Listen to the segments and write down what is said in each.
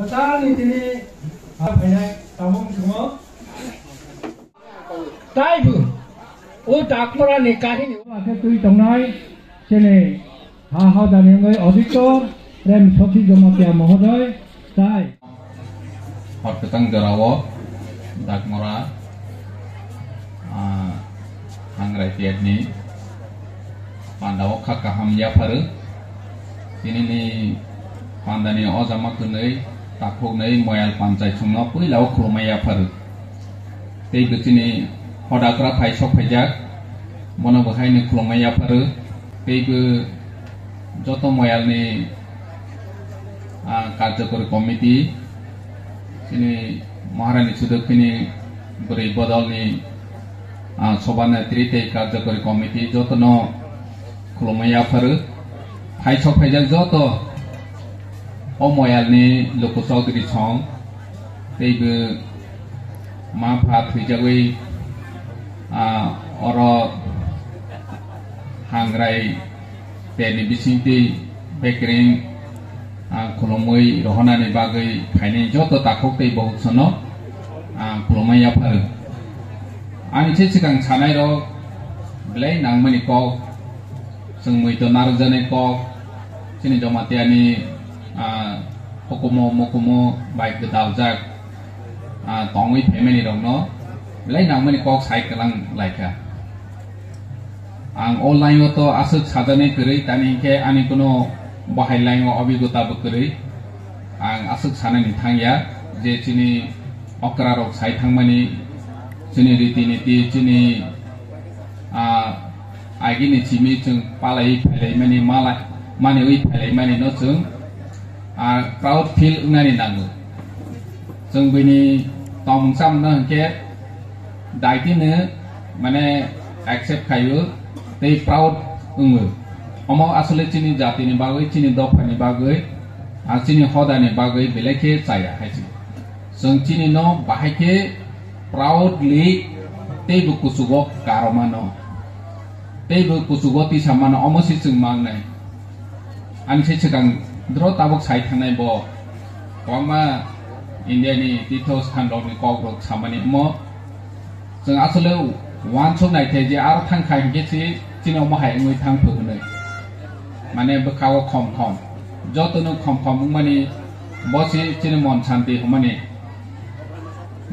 Tadi ini apa ini kamu semua? Tapi, tak pernah nikah ini. Maka tu itu nai, sini, hal dan yang auditor, rem soti jematia mahoday, tai. Hot ketang jarawo, tak mora, hangrai tiad ni, pandawo kakaham ya paru, ini ni pandani ozama kunai, takuk nai moyal pancai cungla pui lau kurumaya paru. Tei begini hodakra paisok pajak, mana bahai ni kurumaya paru, tei be joto moyal ni କାର୍ଯ୍ୟକାରୀ committee sini Maharani sudah kini beri bodol ni sobanetri tei କାର୍ଯ୍ୟକାରୀ committee jotono kurumaya paru, paisok pajak joto moyal ni lokusau diri chong, tei be ma phat hijagui oro hangrai teni bisinti bekring kulumui rohana ni bagai paine joto takok tei bahuk sono kulumaya paru. Ani cikang chanai ro belai nangmani kok sengmui to narjane kok sini jomatiani mokumo baik kedaljak tongwi pemeni dong no belai nangmani kok sai kelang laika ang online to asuk sadane kiri tani ke ani kuno bahai lain obigota bekiri ang asuk sanani thangya je chini okra rok sai thangmani chini riti niti chini agini chimi chung palai phalai mani mala mani ui phalai mani no chung proud feel unani nangu chung bini tong sam no ke daiti ne mane accept kayu tei proud ungu omo asole chini jati ni bagoi chini dofa ni bagoi chini hoda ni bagoi beleke chaya haisi chung chini no bahake proudly tei bu kusugo karomano tei bu kusugo ti samano omo si chung mangnai ani se chikang dro tabok sai thangnai bo kwama India ni tithos khandok ni kok rok samani mo chung asole wan chok nai the je ar thang khai ge si chino mo hai ngui thang phunai mane bakawa khom jotono khom mani bosi chini mon chanti humani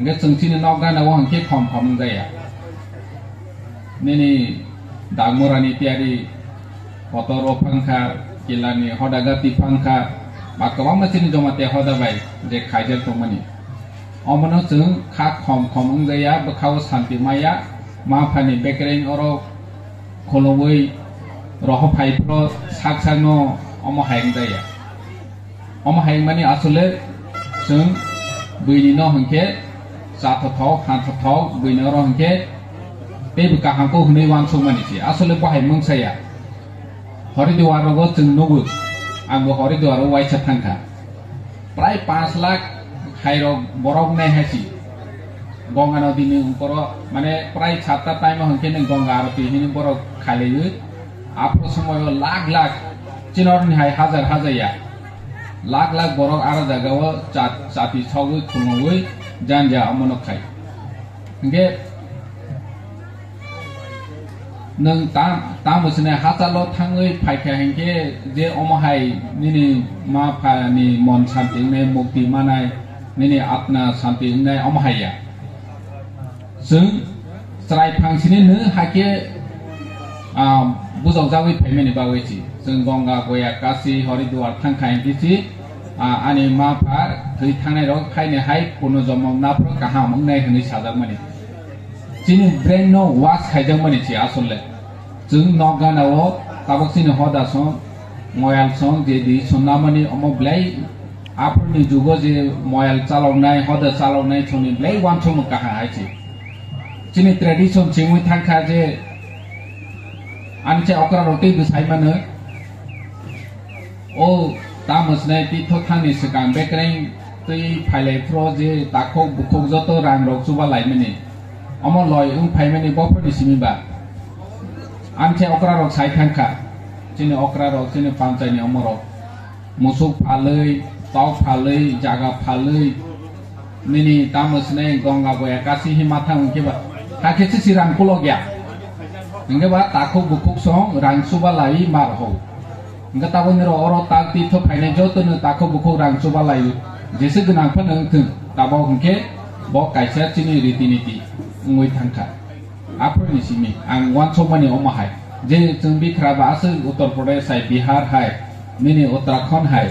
nge chung chini noga na wang ke khom ngaya nini dagmorani tiari otoro phangkha kilani hodagati phangkha bakawang machini jomate hodabai je khaijal tomani omono chung kha khom ngaya bakawa santi maya ma phani bekreng oro kholowoi roho phai pro saksano omo haing daya omo haing mani asole chung buini no hangke sathathok hanthok buini ro hangke tebu kahangko hunei wan sumani si asole bahai mungsaya Haridwar ro chung nugu angbo Haridwar ro wai chathangkha prai 5 lakh hairo borok nai hasi ganga nodi ni umporo mane prai chata time hangke neng ganga arti hini borok khaleyu apro সময় লাখ চিনর ni hai hajar ya lakh borok ara jagao chati chogui khumoi janja amono khai nge nang ta musne hatalo thangoi phaikha hengke je omohai nini ma pha ni mon santi ne mukti manai nini atna santi ne omohai ya sung strai phangsini ne hake buzong jawi phaimani bagoi chi sung gonga goya kasi Haridwar thangkhai dichi ani ma phar thoi thangnai rok khaine hai puno jomong na pro kaham ngai hni sajak mani chini brain no wash khaijak mani chi asole chung noga na o tabok chini hoda song moyal song je di sonamani omo blai apni jugo je moyal chalongnai hoda chalongnai choni blai wan chom kaha hai chi chini tradition chimui thangkha je anche okra roti bisai mana o tamus nai ti thok thani sekang bekreng tui phailai pro je takok bukhok joto rang rok chuba lai mani omo loi phaimani bopodi simiba anche okra rok sai thangkha chini okra rok chini panchai ni omo rok musuk phalei tau phalui jaga phalui nini tamusne gonga boya kasi himata ungke ba hakesi sirang pulo gya ingge ba takho bukuk song rang suba lai mar ho ingge tabo niro oro tak ti tho phaine joto no takho bukuk rang suba lai jese gnang phan ang thung tabo ungke bo kaisa chini riti niti ngoi thangkha apro ni simi ang wan somani omahai je jengbi khraba ase uttar pradesh hai bihar hai nini uttarakhand hai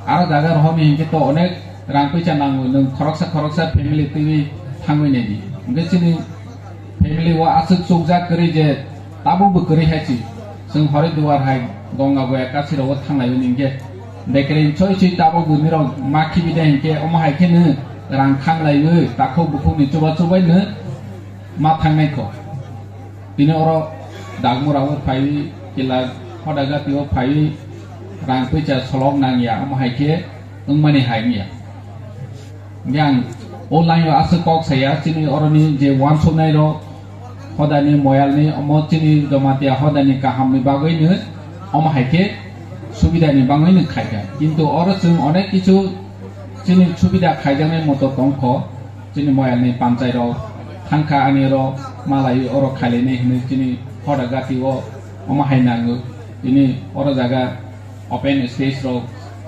aro jaga rohmi hingke to onek rang paisa nangu nung khoroksa family tv thangoi nei di ingge chini family wa asuk sukjak kari je tabu bu kari hachi sung hore duar hai gonga boya kasi ro thanglai ningke dekrin choi choi tabu bu niro makhi bida hingke omahai ke ne rang khanglai we takho buku ni chuba chubai ne ma thangnai ko tini oro dagmura wo phai kila hodaga tiwo phai rang paisa solok nangya omahai ke ungmani hai niya yang online wa ase kok saya chini oroni je wan sonai ro hodani moyal ni omo chini jomatia hodani kaham ni bagoi ne omahai ke subida ni bangoi ne khaija kintu oro chung onek kichu chini subida khaijanai moto tongkho chini moyal ni panchai ro thangkha ani ro malai oro khaile ne hine chini hodaga tiwo omahai nangu ini oro jaga open space ro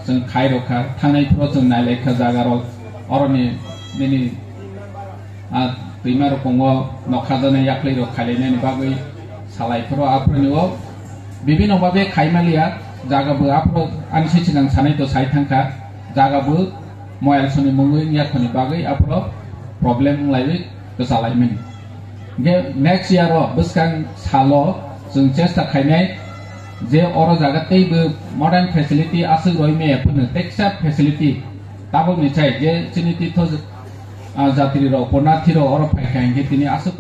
chung khai ro kha thangnai pro chung nailai kha jaga ro oroni nini tuima ro pongo nokhadane yaklei ro khailene ni bagoi salai pro aproni o bibino babe khaimalia jaga bu apro ani sichinang sanai to sai thangkha jaga bu moyal soni mungui yakhoni bagoi apro problem laiwi to salai min ge next year ro buskang salo jung chesta khainai je oro jaga teibo modern facility asuk roi me phunu textile facility tabo ni chai je chini titho jatri ro pornathi ro oro phai khain ge tini asuk